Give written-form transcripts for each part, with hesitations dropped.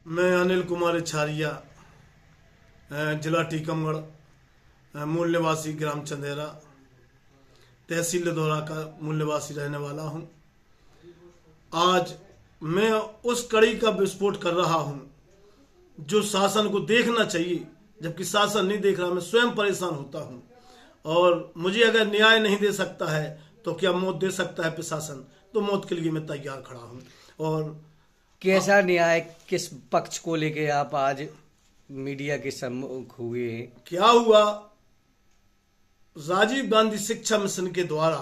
मैं अनिल कुमार इछारिया, जिला टीकमगढ़, मूल निवासी ग्राम चंदेरा, तहसील लिधौरा का मूल निवासी रहने वाला हूं। आज मैं उस कड़ी का विस्फोट कर रहा हूं जो शासन को देखना चाहिए, जबकि शासन नहीं देख रहा। मैं स्वयं परेशान होता हूं और मुझे अगर न्याय नहीं दे सकता है तो क्या मौत दे सकता है प्रशासन? तो मौत के लिए मैं तैयार खड़ा हूं। और कैसा न्याय, किस पक्ष को लेके आप आज मीडिया के सम्मुख हुए हैं? क्या हुआ, राजीव गांधी शिक्षा मिशन के द्वारा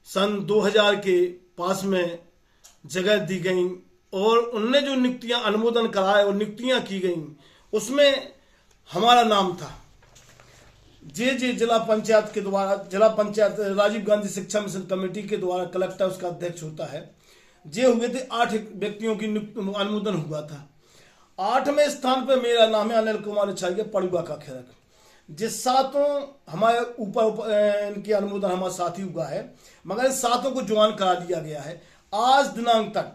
सन 2000 के पास में जगह दी गई और उनने जो नियुक्तियां अनुमोदन कराए और नियुक्तियां की गई, उसमें हमारा नाम था। जिला पंचायत के द्वारा, जिला पंचायत राजीव गांधी शिक्षा मिशन कमेटी के द्वारा कलेक्टर उसका अध्यक्ष होता है। हुए थे 8 व्यक्तियों की अनुमोदन हुआ था। 8वें स्थान पर मेरा नाम है अनिल कुमार इछारिया, पड़ुआ का खैरक। जिस 7 हमारे ऊपर इनके अनुमोदन हमारा साथी हुआ है, मगर इन 7 को ज्वाइन करा दिया गया है। आज दिनांक तक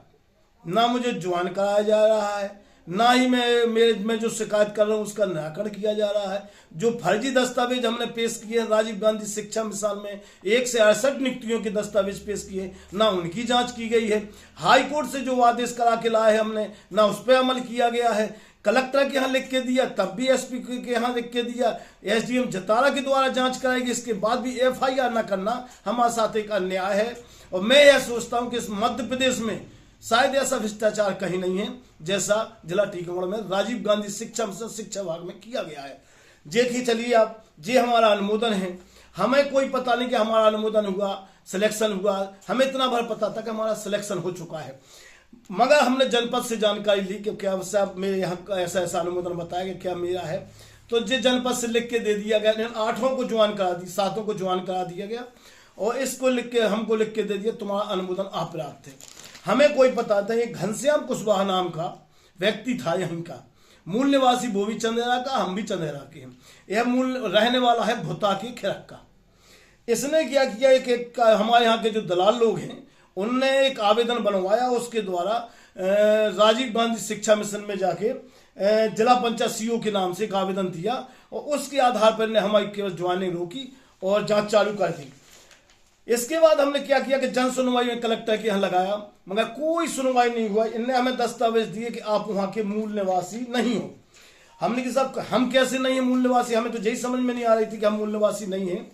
ना मुझे ज्वाइन कराया जा रहा है, ना ही मैं जो शिकायत कर रहा हूं उसका निराकरण किया जा रहा है। जो फर्जी दस्तावेज हमने पेश किए हैं राजीव गांधी शिक्षा मिशन में, 1 से 68 नियुक्तियों के दस्तावेज पेश किए, ना उनकी जांच की गई है। हाई कोर्ट से जो आदेश करा के लाए हैं हमने, ना उस पर अमल किया गया है। कलेक्टर के यहाँ लिख के दिया, तब भी एसपी के यहाँ लिख के दिया, एसडीएम जतारा के द्वारा जांच कराएगी, इसके बाद भी एफआईआर न करना हमारे साथ एक अन्याय है। और मैं यह सोचता हूं कि इस मध्य प्रदेश में शायद ऐसा भ्रष्टाचार कहीं नहीं है जैसा जिला टीकमगढ़ में राजीव गांधी शिक्षा मिशन शिक्षा विभाग में किया गया है। देखिए चलिए आप, जे हमारा अनुमोदन है, हमें कोई पता नहीं कि हमारा अनुमोदन हुआ, सिलेक्शन हुआ। हमें इतना भर पता था कि हमारा सिलेक्शन हो चुका है, मगर हमने जनपद से जानकारी ली कि क्या साहब मेरे यहाँ का ऐसा ऐसा अनुमोदन बताया कि क्या मेरा है। तो जो जनपद से लिख के दे दिया गया, 8 को ज्वाइन करा दी, 7 को ज्वाइन करा दिया गया और इसको लिख के हमको लिख के दे दिया तुम्हारा अनुमोदन अपर्याप्त है। हमें कोई पता था, ये घनश्याम कुशवाहा नाम का व्यक्ति था यहीं का, मूल निवासी वो भी चंदेरा का, हम भी चंदेरा के हैं। यह मूल रहने वाला है भुता के खिरक का। इसने क्या किया, एक हमारे यहाँ के जो दलाल लोग हैं उनने एक आवेदन बनवाया, उसके द्वारा राजीव गांधी शिक्षा मिशन में जाके जिला पंचायत सीओ के नाम से एक आवेदन दिया और उसके आधार पर ने हमारी केवल ज्वाइनिंग रोकी और जांच चालू कर दी। इसके बाद हमने क्या किया कि जन सुनवाई में कलेक्टर के यहाँ लगाया, मगर कोई सुनवाई नहीं हुआ। इनने हमें दस्तावेज दिए कि आप वहां के मूल निवासी नहीं हो। हमने कि साहब हम कैसे नहीं है मूल निवासी? हमें तो यही समझ में नहीं आ रही थी कि हम मूल निवासी नहीं है,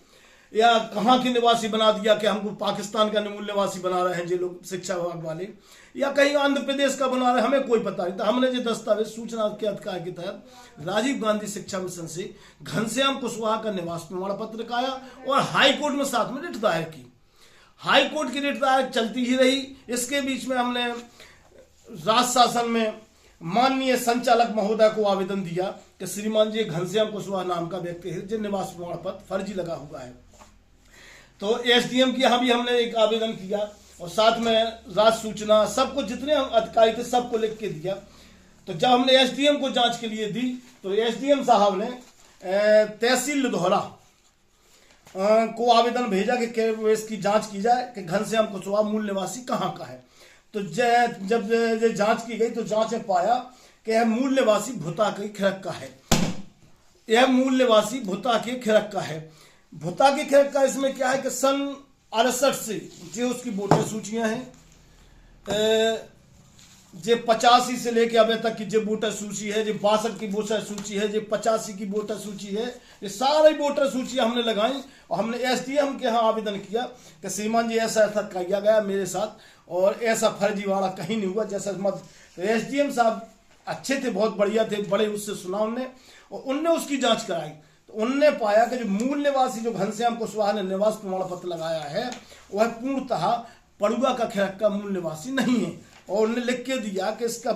या कहाँ के निवासी बना दिया कि हमको पाकिस्तान का मूल निवासी बना रहे हैं ये लोग शिक्षा विभाग वाले, या कहीं आंध्र प्रदेश का बना रहे हैं, हमें कोई पता नहीं था। हमने जो दस्तावेज सूचना के अधिकार के तहत राजीव गांधी शिक्षा मिशन से घनश्याम कुशवाहा का निवास प्रमाण पत्र काया और हाई कोर्ट में साथ में रिट दायर की। हाई कोर्ट की रिट दायर चलती ही रही। इसके बीच में हमने राज्य शासन में माननीय संचालक महोदय को आवेदन दिया कि श्रीमान जी घनश्याम कुशवाहा नाम का व्यक्ति है जिन निवास प्रमाण पत्र फर्जी लगा हुआ है। तो एसडीएम के यहाँ भी हमने एक आवेदन किया और साथ में राज्य सूचना सबको, जितने अधिकारी थे सबको लिख के दिया। तो जब हमने एसडीएम को जांच के लिए दी तो एसडीएम साहब ने तहसील लिधौरा को आवेदन भेजा कि इसकी जांच की जाए कि घनश्याम कुशवाहा मूल निवासी कहाँ का है। तो जब जांच की गई तो जांच में पाया कि यह मूल निवासी भुता के खिरक का है। यह मूल निवासी भुता के खिरक का है। भुता के खिरक का इसमें क्या है कि सन 68 से जो उसकी वोटर सूचियां हैं, जो 85 से लेके अभी तक की जो वोटर सूची है, जो 62 की वोटर सूची है, जो 85 की वोटर सूची है, ये सारी वोटर सूची हमने लगाई और हमने एसडीएम के यहाँ आवेदन किया कि श्रीमान जी ऐसा ऐसा किया गया मेरे साथ और ऐसा फर्जीवाड़ा कहीं नहीं हुआ जैसा मत। तो एसडीएम साहब अच्छे थे, बहुत बढ़िया थे, बड़े उससे सुना उनने और उनने उसकी जांच कराई। तो उनने पाया कि जो मूल निवासी जो घनश्याम कुशवाहा ने निवास प्रमाण पत्र लगाया है वह पूर्णतः पड़ुआ का खिरक का मूल निवासी नहीं है और उन्होंने लिख के दिया कि इसका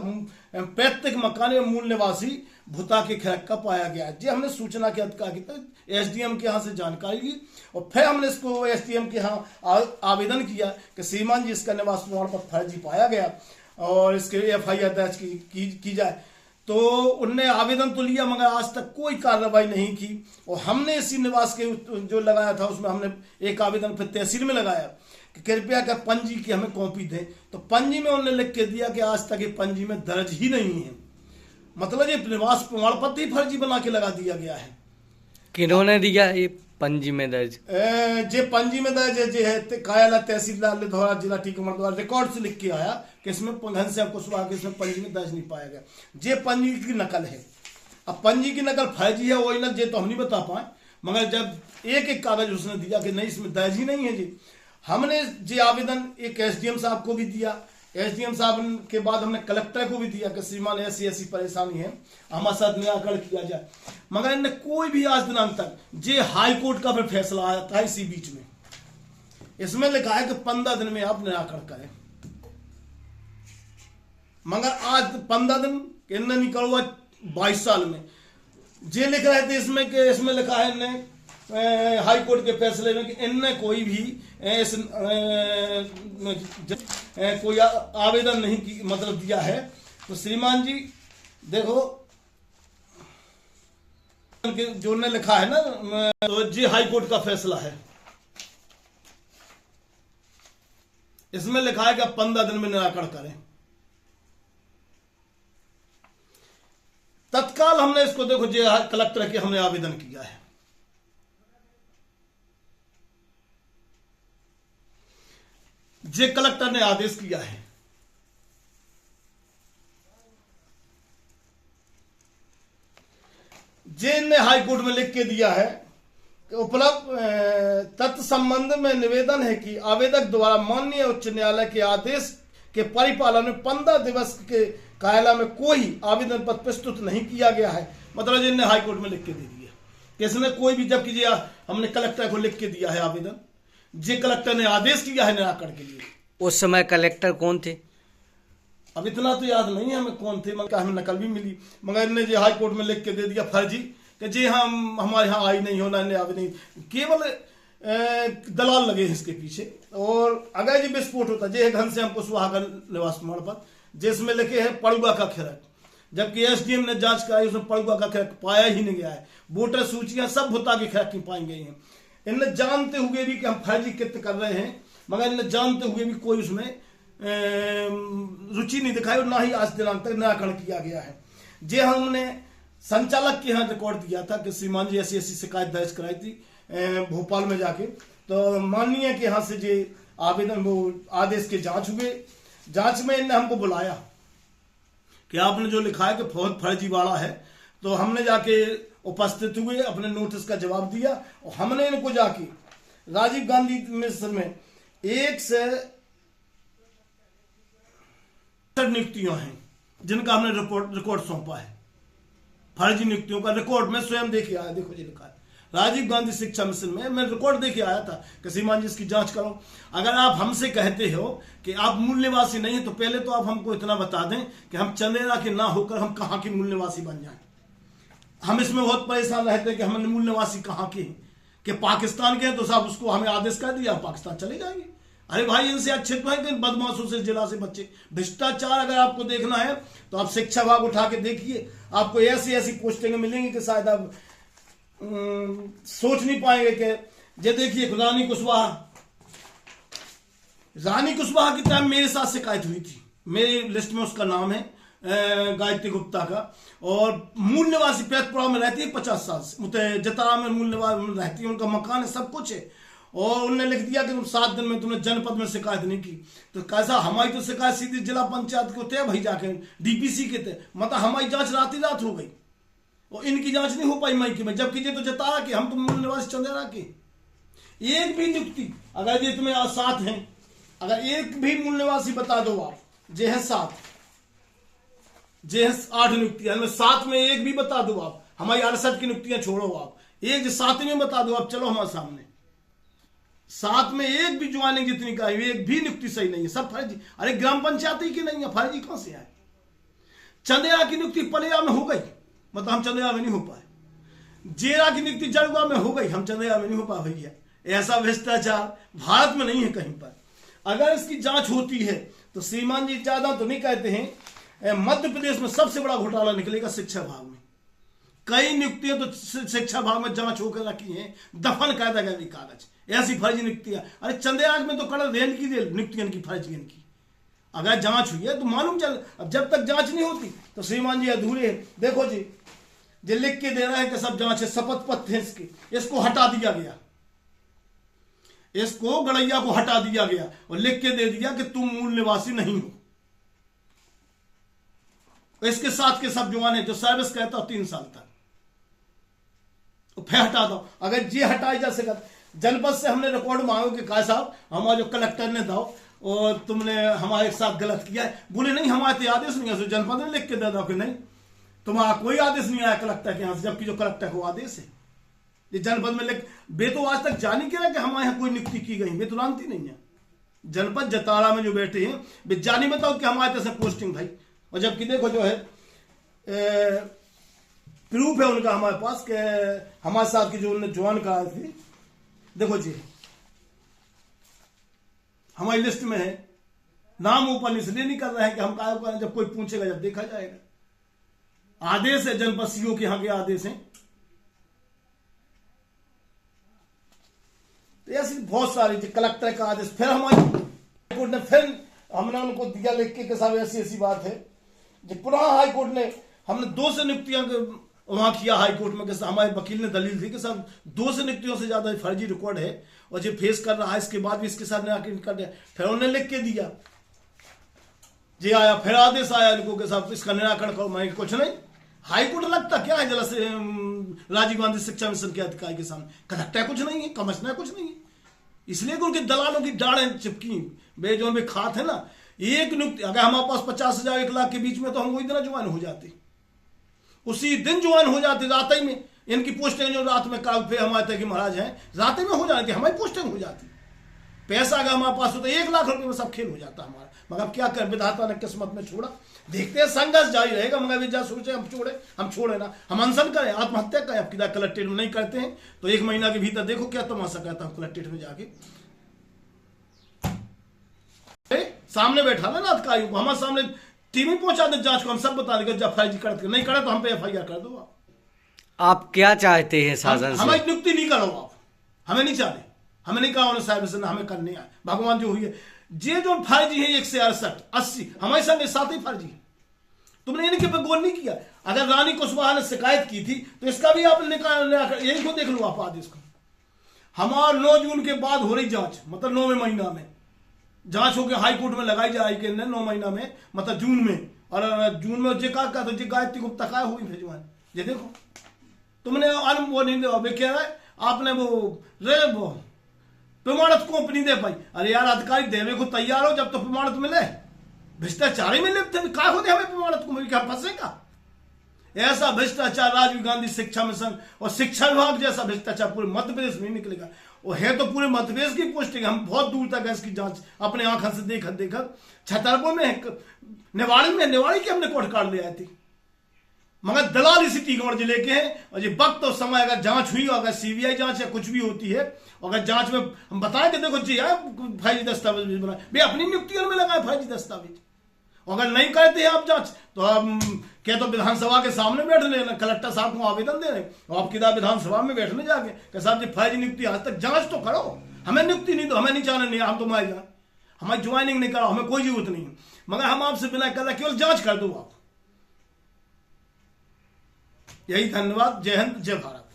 पैतृक मकान में मूल निवासी भुता के खिरक का पाया गया। जी हमने सूचना के अधिकार की तहत एसडीएम के यहाँ से जानकारी ली और फिर हमने इसको एसडीएम के यहाँ आवेदन किया कि श्रीमान जी इसका निवास प्रमाण पत्र फर्जी पाया गया और इसके एफआईआर दर्ज की जाए। तो उनने आवेदन तो लिया मगर आज तक कोई कार्रवाई नहीं की और हमने इसी निवास के जो लगाया था उसमें हमने एक आवेदन फिर तहसील में लगाया कि कृपया कर पंजी की हमें कॉपी दें। तो पंजी में उन्होंने लिख के दिया कि आज तक ये पंजी में दर्ज ही नहीं है। मतलब ये निवास प्रमाण पत्र ही फर्जी बना के लगा दिया गया है। किन्होंने दिया ये पंजी में दर्ज? जे पंजी में दर्ज जे है कायला तहसीलदार लिधौरा जिला टीकमगढ़ द्वारा रिकॉर्ड से लिख के आया कि इसमें घनश्याम कुशवाहा के इसमें पंजी में दर्ज नहीं पाया गया। जे पंजी की नकल है। अब पंजी की नकल फर्जी है ओरिजिनल जे तो हम नहीं बता पाए, मगर जब एक एक कागज उसने दिया कि नहीं इसमें दर्ज ही नहीं है जी, हमने जे आवेदन एक एसडीएम साहब को भी दिया। एसडीएम साहब के बाद हमने कलेक्टर को भी दिया कि श्रीमान ऐसी ऐसी परेशानी है, हमारे साथ निराकरण किया जाए, मगर इनने कोई भी आज दिनांक तक जे हाई कोर्ट का फिर फैसला आया था इसी बीच में, इसमें लिखा है कि 15 दिन में आप निराकरण करें, मगर आज 15 दिन इनने निकल हुआ 22 साल में। जे लिख रहे थे इसमें कि इसमें लिखा है इनने हाई कोर्ट के फैसले में कि इनने कोई भी कोई आवेदन नहीं की मतलब दिया है। तो श्रीमान जी देखो जो ने लिखा है ना, तो जी हाई कोर्ट का फैसला है, इसमें लिखा है कि आप 15 दिन में निराकरण करें। तत्काल हमने इसको देखो जे कलेक्टर के हमने आवेदन किया है, जे कलेक्टर ने आदेश किया है, जे ने हाई कोर्ट में लिख के दिया है कि उपलब्ध तथ्य संबंध में निवेदन है कि आवेदक द्वारा माननीय उच्च न्यायालय के आदेश के परिपालन में 15 दिवस के कायला में कोई आवेदन पत्र प्रस्तुत नहीं किया गया है। मतलब जिनने हाई कोर्ट में लिख के दे दिया कि इसने कोई भी, जबकि हमने कलेक्टर को लिख के दिया है आवेदन, जे कलेक्टर ने आदेश किया है निराकरण के लिए। उस समय कलेक्टर कौन थे? अब इतना तो याद नहीं है हमें कौन थे, मगर हमें नकल भी मिली, मगर इनने जो हाई कोर्ट में लिख के दे दिया फर्जी कि जी हम हमारे यहाँ आई नहीं होना, इन्हें आवेदन केवल दलाल लगे हैं इसके पीछे। और अगर ये विस्फोट होता जे घनश्याम कुशवाहा का निवास प्रमाण पत्र जिसमें लिखे है पड़ुआ का खिरक, जबकि एसडीएम ने जांच कराई उसमें पड़ुआ का खिरक पाया ही नहीं गया है। वोटर सूचियां सब भुता की खिरक की पाई गई हैं। इनने जानते हुए भी कि हम फर्जी कृत्य कर रहे हैं, मगर इन्हें जानते हुए भी कोई उसमें रुचि नहीं दिखाई और ना ही आज दिनांक तक निराकरण किया गया है। जे हमने संचालक के यहाँ रिकॉर्ड दिया था कि श्रीमान जी ऐसी ऐसी शिकायत दर्ज कराई थी भोपाल में जाके, तो माननीय के यहाँ से जे आवेदन वो आदेश के जांच हुए, जांच में इनने हमको बुलाया कि आपने जो लिखा है कि बहुत फर्जीवाड़ा है, तो हमने जाके उपस्थित हुए, अपने नोटिस का जवाब दिया और हमने इनको जाके राजीव गांधी मिशन में 1 से 60 नियुक्तियां हैं जिनका हमने रिकॉर्ड सौंपा है। फर्जी नियुक्तियों का रिकॉर्ड में स्वयं देखे आया, देखो जी लिखा है राजीव गांधी शिक्षा मिशन में, मैं रिकॉर्ड देके आया था कि श्रीमान जी इसकी जांच करो। अगर आप हमसे कहते हो कि आप मूल निवासी नहीं है, तो पहले तो आप हमको इतना बता दें कि हम चंदेरा के ना होकर हम कहाँ के मूल निवासी बन जाएं। हम इसमें बहुत परेशान रहते हैं कि हम मूल निवासी कहाँ के हैं, कि पाकिस्तान के हैं तो साहब उसको हमें आदेश कर दिया पाकिस्तान चले जाएंगे। अरे भाई इनसे अच्छे तो है कि बदमाशों से जिला से बच्चे। भ्रष्टाचार अगर आपको देखना है तो आप शिक्षा विभाग उठा के देखिए, आपको ऐसी ऐसी पोस्टिंगें मिलेंगी कि शायद आप सोच नहीं पाएंगे। कि ये देखिए रानी कुशवाहा की टाइम मेरे साथ शिकायत हुई थी, मेरी लिस्ट में उसका नाम है गायत्री गुप्ता का, और मूल निवासी पैतपुरा में रहती है 50 साल से, जतारा में मूल निवासी रहती है, उनका मकान है, सब कुछ है। और उन्होंने लिख दिया कि तुम 7 दिन में तुमने जनपद में शिकायत नहीं की। तो कैसा, हमारी तो शिकायत सीधी जिला पंचायत को तय भाई जाके डीपीसी के थे, मतलब हमारी जांच रात ही रात हो गई और इनकी जांच नहीं हो पाई मई में, जबकि ये तो जतारा के, हम तो मूल निवासी चंदेरा के। एक भी नियुक्ति अगर ये तुम्हें 7 हैं, अगर एक भी मूल निवासी बता दो आप, जे है 7, जे है 8 नियुक्तियां, 7 में एक भी बता दो आप, हमारी 68 की नियुक्तियां छोड़ो आप, एक 7 में बता दो आप, चलो हमारे सामने 7 में एक भी ज्वाइनिंग जितनी का एक भी नियुक्ति सही नहीं है, सब फर्जी। अरे ग्राम पंचायत ही की नहीं है, फर्जी कहां से आए? चंदेरा की नियुक्ति पलेरा में हो गई, मतलब हम चंदेरा में नहीं हो पाए। जेरा की नियुक्ति जड़ुआ में हो गई, हम चंदेरा में नहीं हो पाए। भैया ऐसा भ्रष्टाचार भारत में नहीं है कहीं पर। अगर इसकी जांच होती है तो श्रीमान जी ज्यादा तो नहीं कहते हैं, मध्य प्रदेश में सबसे बड़ा घोटाला निकलेगा शिक्षा विभाग में। कई नियुक्तियां तो शिक्षा विभाग में जांच होकर रखी हैं, दफन कर देगा भी कागज, ऐसी फर्जी नियुक्तियां। अरे चंदेराज में तो कड़ा रेल की नियुक्तियां की फर्जी इनकी। अगर जांच हुई है तो मालूम चल। अब जब तक जांच नहीं होती तो श्रीमान जी अधूरे हैं। देखो जी, जो लिख के दे रहा है कि सब जांच है, शपथ पत्र है इसको हटा दिया गया, इसको गड़ैया को हटा दिया गया और लिख के दे दिया कि तुम मूल निवासी नहीं हो। इसके साथ के सब जवान है जो सर्विस कहता हो 3 साल तक, तो फिर हटा दो। अगर ये हटाई जा सका, जनपद से हमने रिकॉर्ड मांगो कि कहा साहब हमारा जो कलेक्टर ने दो और तुमने हमारे साथ गलत किया है। बोले नहीं हमारे तो आदेश नहीं है, जनपद ने लिख के दे दो कि नहीं तुम्हारा कोई आदेश नहीं आया कलेक्टर के यहां से, जबकि जो कलेक्टर को आदेश है ये जनपद में लिख। बे तो आज तक जानी के रहा कि हमारे यहाँ कोई नियुक्ति की गई, बे तो जानती नहीं है। जनपद जतारा में जो बैठे हैं बे जानी बताओ कि हमारे तरह से पोस्टिंग भाई, और जबकि देखो जो है प्रूफ है उनका हमारे पास के हमारे साथ की जो उन्होंने ज्वाइन कराई थी। देखो जी हमारी लिस्ट में है, नाम ऊपर इसलिए नहीं कर रहे हैं कि हम काय करें, जब कोई पूछेगा जब देखा जाएगा। आदेश है जनपद सीओ के यहाँ के आदेश हैं। तो ऐसी बहुत सारी कलेक्टर का आदेश, फिर हमारी कोर्ट ने फिर हमने उनको दिया लिख के साहब ऐसी ऐसी बात है। जब पुनः हाई कोर्ट ने हमने 2 से नियुक्तियां वहां किया हाई कोर्ट में, कि हमारे वकील ने दलील थी कि साहब 2 से नियुक्तियों से ज्यादा फर्जी रिकॉर्ड है और जो फेस कर रहा है इसके बाद भी इसके साथ निराकरण कर दिया। फिर उन्होंने लिख के दिया, जी आया फिर आदेश आया इनको कि साहब इसका निराकरण करो। मैं कुछ नहीं, हाई कोर्ट लगता क्या है जला से राजीव गांधी शिक्षा मिशन के अधिकारी के सामने, कलेक्टर कुछ नहीं है, कमिश्नर कुछ नहीं है। इसलिए कि उनके दलालों की डाढ़ें चिपकी बेजोन में खात है ना। एक नियुक्ति अगर हमारे पास 50,000 1 लाख के बीच में तो हम वही दिन ज्वाइन हो जाते, उसी दिन ज्वाइन हो जाते, रात ही में। इनकी पोस्टिंग जो रात में काल पे हमारे तक महाराज हैं रात में हो जाती, हमारी पोस्टिंग हो जाती। पैसा अगर हमारे पास हो तो 1 लाख रुपए में सब खेल हो जाता हमारा। मगर अब क्या कर, विधाता ने किस्मत में छोड़ा। देखते हैं संघर्ष जारी रहेगा, मगर विद्या सोचे हम छोड़े ना, हम अनशन करें, आत्महत्या करें। अब किधर कलेक्ट्रेट में नहीं करते हैं तो 1 महीना के भीतर देखो क्या तमाशा कहता हूं कलेक्ट्रेट में जाके। सामने बैठा ना अधिकारी को, हमारे सामने टीम ही पहुंचा दे जांच को, हम सब बता देंगे। जब FIR करते नहीं करे तो हम पे FIR कर दो। आप क्या चाहते हैं शासन से? हमें नियुक्ति नहीं करो आप, हमें नहीं चाहते, हमें नहीं कहा साहब से हमें करने आए। भगवान जो हुई है जे जो फर्जी है 168 80 हमारे संग साथ ही फर्जी। तुमने इनके पे गौर नहीं किया। अगर रानी कुशवाहा ने शिकायत की थी तो इसका भी आपने यही को देख लो आप आदेश को। हमारा 9 जून के बाद हो रही जांच, मतलब 9वें महीना में जांच होकर हाई कोर्ट में लगाई जाए के 9 महीना में, मतलब जून में। और जून में जे का तो जे गायत्री गुप्ता का हुई भेजवान, ये देखो तुमने वो नहीं दे कह रहा है आपने वो प्रमाणित को नहीं दे पाई। अरे यार अधिकारी देने को तैयार हो जब तो प्रमाणित मिले, भ्रष्टाचार ही मिले क्या होते हमें प्रमाणित को मिल क्या फंसेगा। ऐसा भ्रष्टाचार राजीव गांधी शिक्षा मिशन और शिक्षा विभाग जैसा भ्रष्टाचार पूरे मध्य प्रदेश में निकलेगा। और है तो पूरे मध्य प्रदेश की पोस्टिंग, हम बहुत दूर तक इसकी जांच अपने आंखों से देखकर छतरपुर में निवाड़ी के हमने कोर्ट कार्ड ले आई थी। मगर दलाल इसी टीकमगढ़ जिले के हैं। और ये वक्त और समय अगर जांच हुई, अगर CBI जांच या कुछ भी होती है, अगर जांच में हम बताएं कि देखो जी फर्जी दस्तावेज भी बनाए, वे अपनी नियुक्तियों में लगाए फर्जी दस्तावेज। अगर नहीं करते हैं आप जांच तो हम क्या तो विधानसभा के सामने बैठने, कलेक्टर साहब को आवेदन दे रहे और आप किधर विधानसभा में बैठने जाके कि साहब जी फर्जी नियुक्ति आज तक जांच तो करो, हमें नियुक्ति नहीं दो, हमें नहीं चाहने नहीं, हम तुम्हारी जान हमारी ज्वाइनिंग नहीं कराओ, हमें कोई जरूरत नहीं है, मगर हम आपसे बिना कर केवल जांच कर दो आप। यही धन्यवाद। जय हिंद, जय भारत।